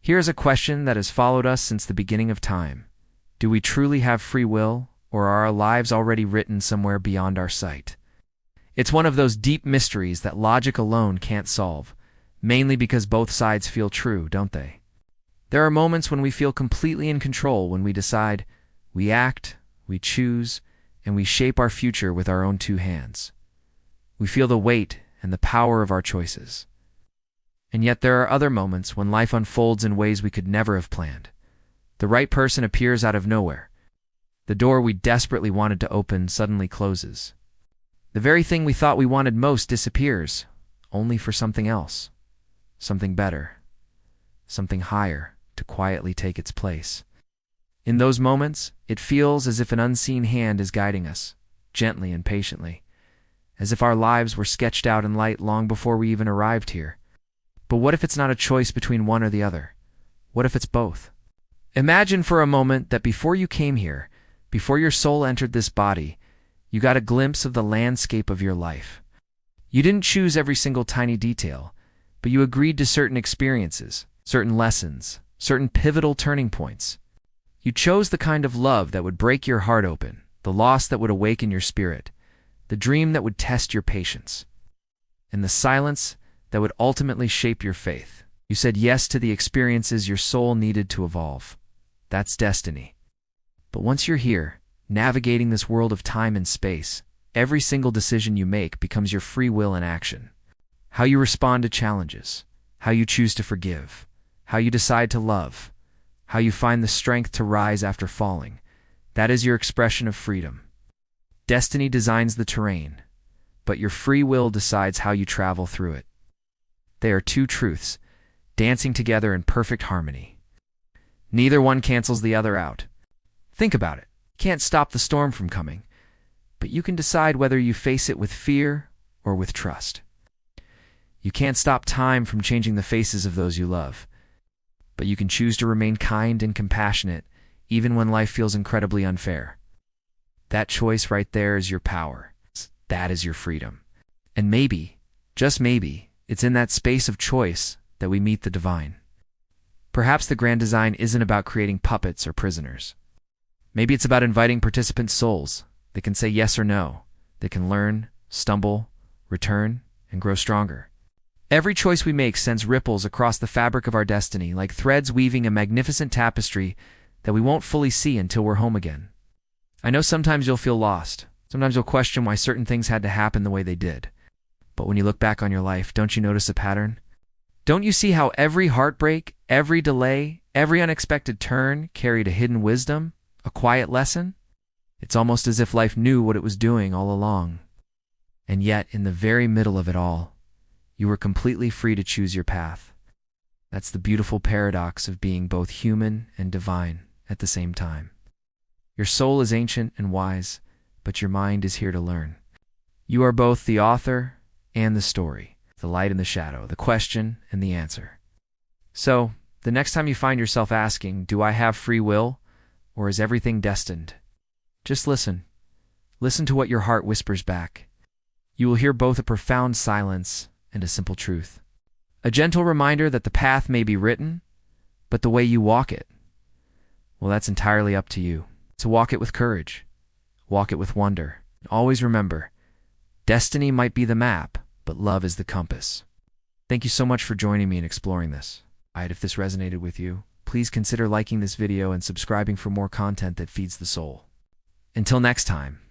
Here is a question that has followed us since the beginning of time. Do we truly have free will, or are our lives already written somewhere beyond our sight? It's one of those deep mysteries that logic alone can't solve, mainly because both sides feel true, don't they? There are moments when we feel completely in control, when we decide, we act, we choose, and we shape our future with our own two hands. We feel the weight and the power of our choices. And yet there are other moments when life unfolds in ways we could never have planned. The right person appears out of nowhere. The door we desperately wanted to open suddenly closes. The very thing we thought we wanted most disappears, only for something else, something better, something higher to quietly take its place. In those moments, it feels as if an unseen hand is guiding us, gently and patiently, as if our lives were sketched out in light long before we even arrived here. But what if it's not a choice between one or the other? What if it's both? Imagine for a moment that before you came here, before your soul entered this body, you got a glimpse of the landscape of your life. You didn't choose every single tiny detail, but you agreed to certain experiences, certain lessons, certain pivotal turning points. You chose the kind of love that would break your heart open, the loss that would awaken your spirit, the dream that would test your patience, and the silence that would ultimately shape your faith. You said yes to the experiences your soul needed to evolve. That's destiny. But once you're here, navigating this world of time and space, every single decision you make becomes your free will in action. How you respond to challenges, how you choose to forgive, how you decide to love, how you find the strength to rise after falling, that is your expression of freedom. Destiny designs the terrain, but your free will decides how you travel through it. They are two truths, dancing together in perfect harmony. Neither one cancels the other out. Think about it. You can't stop the storm from coming, but you can decide whether you face it with fear or with trust. You can't stop time from changing the faces of those you love, but you can choose to remain kind and compassionate even when life feels incredibly unfair. That choice right there is your power. That is your freedom. And maybe, just maybe, it's in that space of choice that we meet the divine. Perhaps the grand design isn't about creating puppets or prisoners. Maybe it's about inviting participant souls. They can say yes or no. They can learn, stumble, return, and grow stronger. Every choice we make sends ripples across the fabric of our destiny, like threads weaving a magnificent tapestry that we won't fully see until we're home again. I know sometimes you'll feel lost. Sometimes you'll question why certain things had to happen the way they did. But when you look back on your life, don't you notice a pattern? Don't you see how every heartbreak, every delay, every unexpected turn carried a hidden wisdom, a quiet lesson? It's almost as if life knew what it was doing all along. And yet, in the very middle of it all, you were completely free to choose your path. That's the beautiful paradox of being both human and divine at the same time. Your soul is ancient and wise, but your mind is here to learn. You are both the author and the story, the light and the shadow, the question and the answer. So, the next time you find yourself asking, do I have free will, or is everything destined? Just listen. Listen to what your heart whispers back. You will hear both a profound silence and a simple truth. A gentle reminder that the path may be written, but the way you walk it, well, that's entirely up to you. So walk it with courage. Walk it with wonder. And always remember, destiny might be the map, but love is the compass. Thank you so much for joining me in exploring this. If this resonated with you, please consider liking this video and subscribing for more content that feeds the soul. Until next time.